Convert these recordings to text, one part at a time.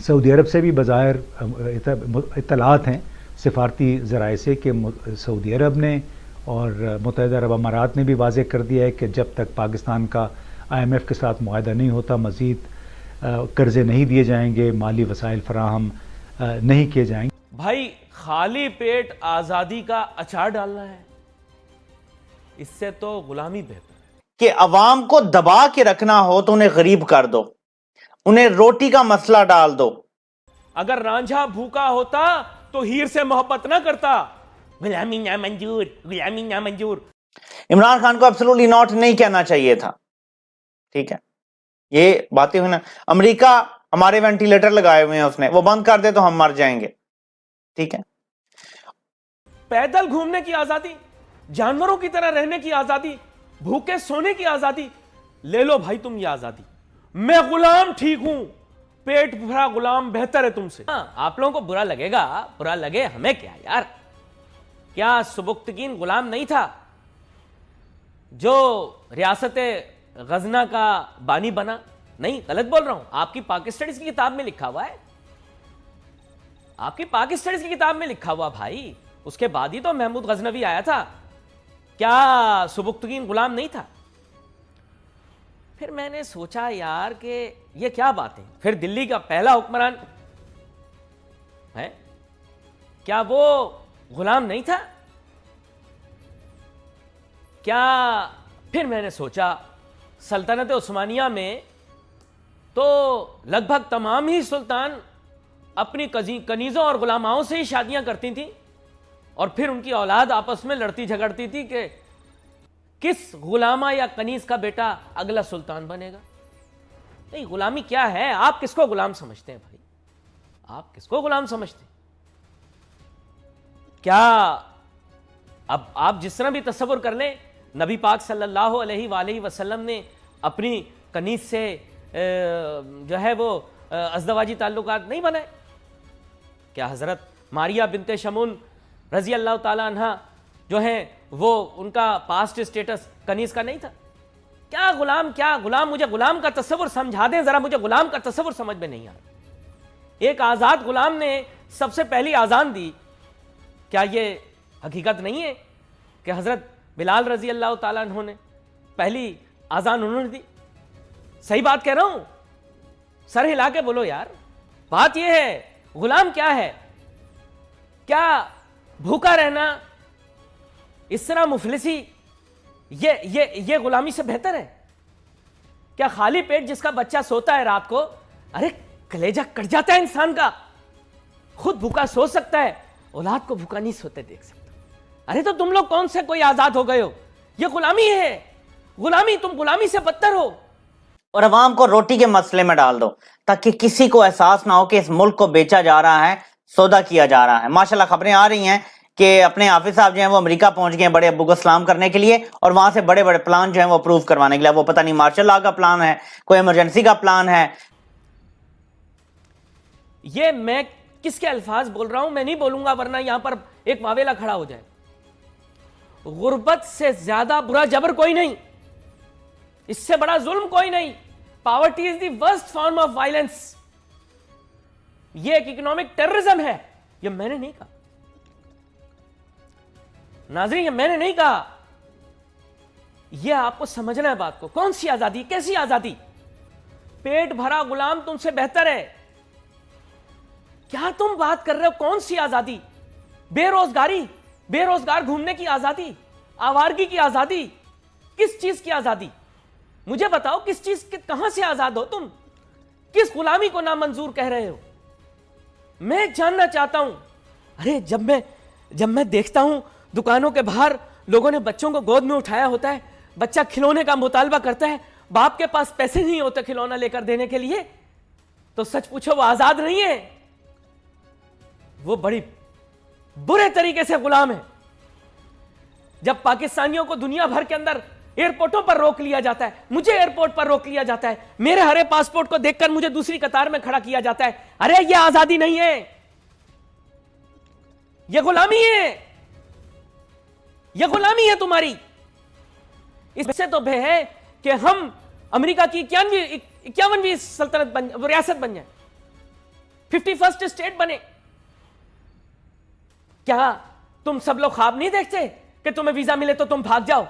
سعودی عرب سے بھی بظاہر اطلاعات ہیں سفارتی ذرائع سے کہ سعودی عرب نے اور متحدہ عرب امارات نے بھی واضح کر دیا ہے کہ جب تک پاکستان کا IMF کے ساتھ معاہدہ نہیں ہوتا مزید قرضے نہیں دیے جائیں گے، مالی وسائل فراہم نہیں کیے جائیں گے۔ بھائی خالی پیٹ آزادی کا اچار ڈالنا ہے، اس سے تو غلامی بہتر ہے۔ کہ عوام کو دبا کے رکھنا ہو تو انہیں غریب کر دو، انہیں روٹی کا مسئلہ ڈال دو۔ اگر رانجھا بھوکا ہوتا تو ہیر سے محبت نہ کرتا۔ غلامی نامنظور، غلامی نامنظور۔ عمران خان کو ایبسولوٹلی ناٹ نہیں کہنا چاہیے تھا، ٹھیک ہے، یہ باتیں ہوئی نا۔ امریکہ ہمارے وینٹیلیٹر لگائے ہوئے ہیں اس نے، وہ بند کر دے تو ہم مر جائیں گے، ٹھیک ہے۔ پیدل گھومنے کی آزادی، جانوروں کی طرح رہنے کی آزادی، بھوکے سونے کی آزادی، لے لو بھائی تم یہ آزادی۔ میں غلام ٹھیک ہوں، پیٹ بھرا غلام بہتر ہے تم سے۔ آپ لوگوں کو برا لگے گا، برا لگے ہمیں کیا یار۔ کیا سبکتگین غلام نہیں تھا جو ریاست غزنہ کا بانی بنا؟ نہیں، غلط بول رہا ہوں، آپ کی پاک اسٹڈیز کی کتاب میں لکھا ہوا ہے، آپ کی پاک اسٹڈیز کی کتاب میں لکھا ہوا بھائی۔ اس کے بعد ہی تو محمود غزنوی آیا تھا، کیا سبکتگین غلام نہیں تھا؟ پھر میں نے سوچا یار کہ یہ کیا بات ہے، پھر دلی کا پہلا حکمران ہے، کیا وہ غلام نہیں تھا؟ کیا پھر میں نے سوچا سلطنت عثمانیہ میں تو لگ بھگ تمام ہی سلطان اپنی کنیزوں اور غلاماؤں سے ہی شادیاں کرتی تھیں، اور پھر ان کی اولاد آپس میں لڑتی جھگڑتی تھی کہ کس غلامہ یا کنیز کا بیٹا اگلا سلطان بنے گا۔ نہیں، غلامی کیا ہے؟ آپ کس کو غلام سمجھتے ہیں بھائی؟ آپ کس کو غلام سمجھتے ہیں؟ کیا اب آپ جس طرح بھی تصور کر لیں، نبی پاک صلی اللہ علیہ وآلہ وسلم نے اپنی کنیز سے جو ہے وہ ازدواجی تعلقات نہیں بنائے؟ کیا حضرت ماریہ بنت شمون رضی اللہ تعالی عنہ جو ہیں وہ ان کا پاسٹ اسٹیٹس کنیز کا نہیں تھا؟ کیا غلام، کیا غلام، مجھے غلام کا تصور سمجھا دیں ذرا، مجھے غلام کا تصور سمجھ میں نہیں آ رہا۔ ایک آزاد غلام نے سب سے پہلی آزان دی، کیا یہ حقیقت نہیں ہے کہ حضرت بلال رضی اللہ تعالیٰ عنہ نے پہلی آزان انہوں نے دی؟ صحیح بات کہہ رہا ہوں؟ سر ہلا کے بولو یار، بات یہ ہے غلام کیا ہے؟ کیا بھوکا رہنا، اس طرح مفلسی، یہ غلامی سے بہتر ہے؟ کیا خالی پیٹ جس کا بچہ سوتا ہے رات کو، ارے کلیجہ کٹ جاتا ہے انسان کا، خود بھوکا سو سکتا ہے، اولاد کو بھوکا نہیں سوتے دیکھ سکتا۔ ارے تو تم لوگ کون سے کوئی آزاد ہو گئے ہو؟ یہ غلامی ہے، غلامی، تم غلامی سے بدتر ہو۔ اور عوام کو روٹی کے مسئلے میں ڈال دو تاکہ کسی کو احساس نہ ہو کہ اس ملک کو بیچا جا رہا ہے، سودا کیا جا رہا ہے۔ ماشاءاللہ خبریں آ رہی ہیں کہ اپنے حافظ صاحب جو ہیں وہ امریکہ پہنچ گئے ہیں بڑے ابو کو سلام کرنے کے لیے، اور وہاں سے بڑے بڑے پلان جو ہیں وہ اپروو کروانے کے لیے، وہ پتہ نہیں مارشل لا کا پلان ہے، کوئی ایمرجنسی کا پلان ہے۔ یہ میں کس کے الفاظ بول رہا ہوں؟ میں نہیں بولوں گا ورنہ یہاں پر ایک واویلا کھڑا ہو جائے۔ غربت سے زیادہ برا جبر کوئی نہیں، اس سے بڑا ظلم کوئی نہیں۔ Poverty is the worst form of violence. یہ ایک اکنامک ٹیررزم ہے، یہ میں نے نہیں کہا ناظرین، یہ میں نے نہیں کہا، یہ آپ کو سمجھنا ہے بات کو۔ کون سی آزادی، کیسی آزادی؟ پیٹ بھرا غلام تم سے بہتر ہے؟ کیا تم بات کر رہے ہو؟ کون سی آزادی؟ بے روزگاری، بے روزگار گھومنے کی آزادی، آوارگی کی آزادی، کس چیز کی آزادی؟ مجھے بتاؤ کس چیز کے، کہاں سے آزاد ہو تم؟ کس غلامی کو نامنظور کہہ رہے ہو؟ میں جاننا چاہتا ہوں۔ ارے جب میں دیکھتا ہوں دکانوں کے باہر لوگوں نے بچوں کو گود میں اٹھایا ہوتا ہے، بچہ کھلونے کا مطالبہ کرتا ہے، باپ کے پاس پیسے نہیں ہوتے کھلونا لے کر دینے کے لیے، تو سچ پوچھو وہ آزاد نہیں ہے، وہ بڑی برے طریقے سے غلام ہے۔ جب پاکستانیوں کو دنیا بھر کے اندر ایئرپورٹوں پر روک لیا جاتا ہے، مجھے ایئرپورٹ پر روک لیا جاتا ہے، میرے ہرے پاسپورٹ کو دیکھ کر مجھے دوسری قطار میں کھڑا کیا جاتا ہے، ارے یہ آزادی نہیں ہے، یہ غلامی ہے، یہ غلامی ہے تمہاری۔ اس سے تو بے ہے کہ ہم امریکہ کی 51ویں سلطنت ریاست بن جائیں۔ 51 اسٹیٹ بنے. کیا تم سب لوگ خواب نہیں دیکھتے کہ تمہیں ویزا ملے تو تم بھاگ جاؤ,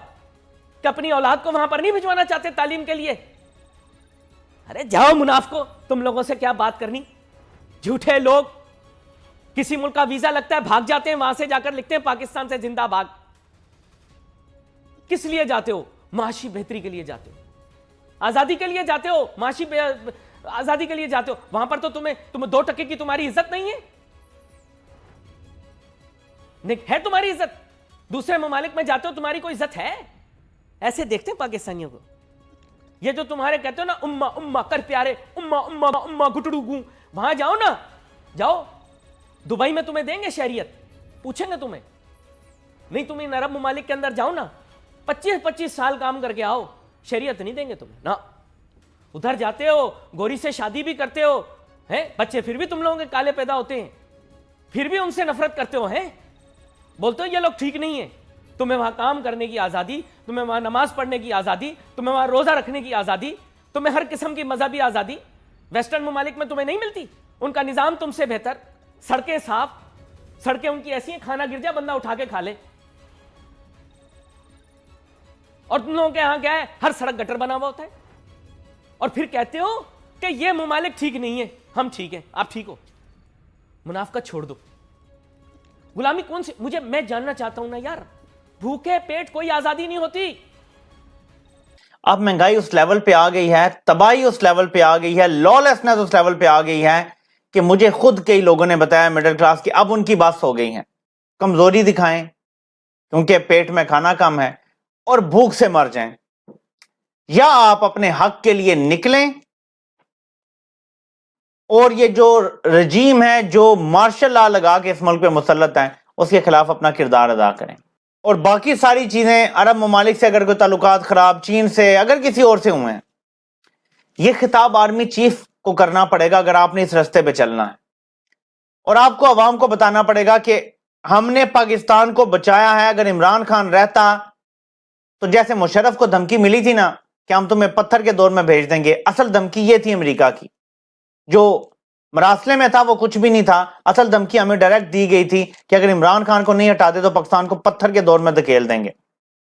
کہ اپنی اولاد کو وہاں پر نہیں بھجوانا چاہتے تعلیم کے لیے؟ ارے جاؤ منافقو, تم لوگوں سے کیا بات کرنی, جھوٹے لوگ. کسی ملک کا ویزا لگتا ہے بھاگ جاتے ہیں, وہاں سے جا کر لکھتے ہیں پاکستان سے زندہ بھاگ. کس لیے جاتے ہو؟ معاشی بہتری کے لیے جاتے ہو, آزادی کے لیے جاتے ہو, معاشی آزادی کے لیے جاتے ہو. وہاں پر تو تمہیں 2% کی تمہاری عزت نہیں ہے. ہے تمہاری عزت؟ دوسرے ممالک میں جاتے ہو تمہاری کوئی عزت ہے؟ ایسے دیکھتے ہیں پاکستانیوں کو. یہ جو تمہارے کہتے ہو نا امہ امہ کر پیارے, امہ امہ امہ گٹڑو گوں, وہاں جاؤ نا, جاؤ. دبئی میں تمہیں دیں گے شہریت؟ پوچھیں گے تمہیں؟ نہیں. تم ان عرب ممالک کے اندر جاؤ نا, 25 سال کام کر کے آؤ, شہریت نہیں دیں گے تمہیں نا. ادھر جاتے ہو, گوری سے شادی بھی کرتے ہو, ہیں بچے پھر بھی تم لوگوں کے کالے پیدا ہوتے ہیں, پھر بھی ان سے نفرت کرتے ہو, ہیں بولتے ہو یہ لوگ ٹھیک نہیں ہیں. تمہیں وہاں کام کرنے کی آزادی, تمہیں وہاں نماز پڑھنے کی آزادی, تمہیں وہاں روزہ رکھنے کی آزادی, تمہیں ہر قسم کی مذہبی آزادی ویسٹرن ممالک میں تمہیں نہیں ملتی. ان کا نظام تم سے بہتر, سڑکیں صاف, سڑکیں ان کی ایسی ہیں کھانا گر جائے بندہ اٹھا کے کھا لے. اور تم لوگوں کے یہاں کیا ہے, ہر سڑک گٹر بنا ہوا ہوتا ہے, اور پھر کہتے ہو کہ یہ ممالک ٹھیک نہیں ہے, ہم ٹھیک ہیں, آپ ٹھیک ہو. منافقت چھوڑ دو. غلامی کون سی؟ میں جاننا چاہتا ہوں نا یار, بھوکے پیٹ کوئی آزادی نہیں ہوتی. اب مہنگائی اس لیول پہ آ گئی ہے, تباہی اس لیول پہ آ گئی ہے, لالسنس اس لیول پہ آ گئی ہے کہ مجھے خود کئی لوگوں نے بتایا مڈل کلاس کی اب ان کی بس ہو گئی ہے. کمزوری دکھائیں کیونکہ پیٹ میں کھانا کم ہے اور بھوک سے مر جائیں, یا آپ اپنے حق کے لیے نکلیں اور یہ جو رجیم ہے جو مارشل لا لگا کے اس ملک پہ مسلط ہے اس کے خلاف اپنا کردار ادا کریں. اور باقی ساری چیزیں, عرب ممالک سے اگر کوئی تعلقات خراب, چین سے, اگر کسی اور سے ہوئے ہیں, یہ خطاب آرمی چیف کو کرنا پڑے گا اگر آپ نے اس رستے پہ چلنا ہے. اور آپ کو عوام کو بتانا پڑے گا کہ ہم نے پاکستان کو بچایا ہے. اگر عمران خان رہتا تو جیسے مشرف کو دھمکی ملی تھی نا کہ ہم تمہیں پتھر کے دور میں بھیج دیں گے, اصل دھمکی یہ تھی امریکہ کی. جو مراسلے میں تھا وہ کچھ بھی نہیں تھا, اصل دھمکی ہمیں ڈائریکٹ دی گئی تھی کہ اگر عمران خان کو نہیں ہٹا دے تو پاکستان کو پتھر کے دور میں دھکیل دیں گے.